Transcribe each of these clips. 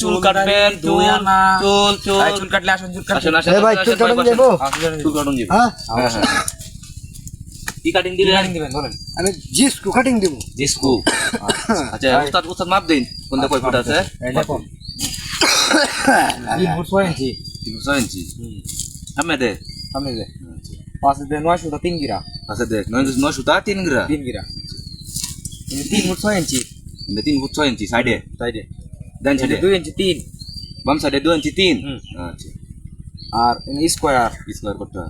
চুল কাটবেন, চুল চুল চুল চুল কাটলে আসুন, চুল আসেন আসেন ভাই চুল কাটুন যাবো চুল কাটুন যাবো। হ্যাঁ কি কাটিং দিবেন? দিবেন বলেন। আমি জিসকু কাটিং দেবো ডিসকো। আচ্ছা উস্তাদ উস্তাদ মাপ দিন কোনটা কয় ফুট আছে? এই দেখো 3 ফুট 6 ইঞ্চি 3 ইঞ্চি। আমি দে সামনে যে পাশে দে 9 সুতা 3 গিরা আছে দেখ 9 সুতা 3 গ্রা 3 গিরা 3 ফুট 6 ইঞ্চি 3 ফুট 6 ইঞ্চি সাইডে সাইডে ডান সাইডে 2 ইঞ্চি 3 বাম সাইডে 2 ইঞ্চি 3 হুম। আচ্ছা আর স্কয়ার স্কয়ার করতে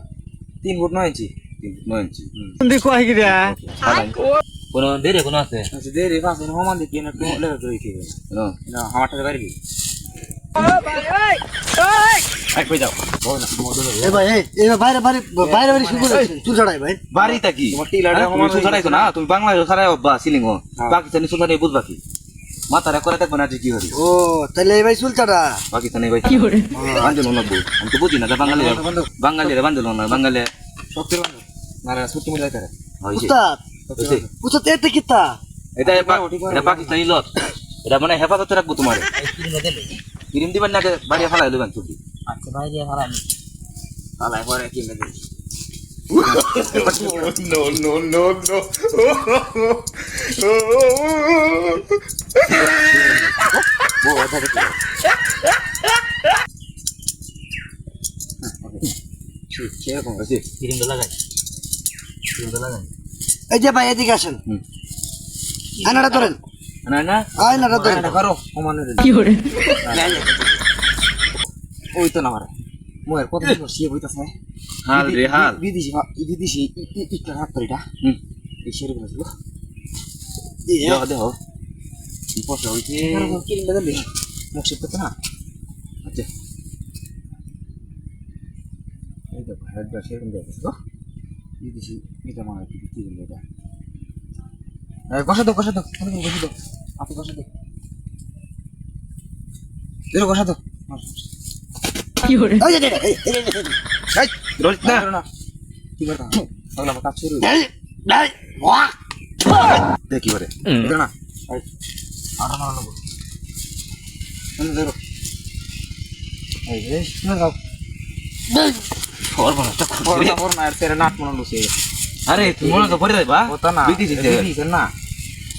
3 ফুট 9 ইঞ্চি 3 ফুট 9 ইঞ্চি। দেখো আই গিরা কোন দেরে কোন আছে? আচ্ছা দে রে পাশে হমান দিকে না তো লেখা করে দিতে না না হামাটা বাইরে আই কই যাও এ ভাই এই বাইরে বাইরে বাইরে বাইরে শুরু করে চুল ছাড়াই ভাই বাড়িটা কি তোমার টিলাটা তুমি সুল ছাড়াইছো না তুমি বাংলাদেশ ছাড়াই বা সিলিং ও পাকিস্তানি সুল ছাড়াই বুঝবা কি মাথারে করে দেখবো না যে কি হরি ও তাহলে এই ভাই চুল ছাড়া পাকিস্তানি ভাই কি করে বান্ধল লাগবো আমি তো বুঝি না যে বাঙালি বাঙালি রে বান্ধল না বাঙালি শক্তির বন্ধ না রে সুতি মিলাই করে হইছে উস্তাদ হইছে উস্তাদ এতে কিতা এটা এটা পাকিস্তানি লত এটা মানে হেফাজতে রাখবো তোমার ক্রিম দিবেন না বাড়ি ফেলাই লইবেন চুটি আচ্ছা ভাই দিয়ে হারাই হালাই পরে কি মেলে সেরকম আছে ক্রিমটা লাগাই ক্রিমটা লাগাই এই যে ভাই এদিকে আসেন আয়নাটা ধরেন না না আয়নাটা ধরেন এটা করো সমানে কি করে ওই তো না মারে মোয়ের কত সে বইতাছে হাল রে হাল বিদেশি বিদেশি ইটটা হাত করিটা হুম এই শের করে দিল দেখো দেখো পয়সা হইছে ক্রিমটা দিলে মুখ শিখতে তো না আচ্ছা এই দেখো হেডটা সেরকম দেখতেছ তো বিদেশি এটা মানে কি কি বলে এটা কষা দাও কষা দাও আপনি কষা দাও এর কষা দাও কি করে এই যে এই রোজ না না কি করতে তাহলে আমার কাজ শুরু এই ওয়া দেখি করে এটা না আর না না না ধরো এই রে না দাও সর্বনাশটা করনা করনা আর তেরে নাট মনে লুসে আরে তুমি মনে তো পড়ে যাইবা ওটা না বিদেশি বিদেশি না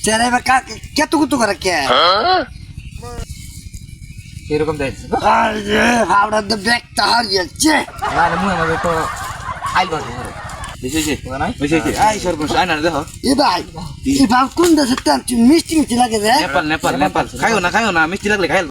চেরে বা কে তো করে কে এরকম দেখছ আরে হাওড়া তো ব্যাগটা হারিয়েছে না মুই আমাদের তো আইল বাজে বেশি হইছে ওটা নাই বেশি হইছে আই সর্বনাশ আই না দেখো এ ভাই এই ভাব কোন দেশে মিষ্টি মিষ্টি লাগে রে নেপাল নেপাল নেপাল খাইও না মিষ্টি লাগলে খাইও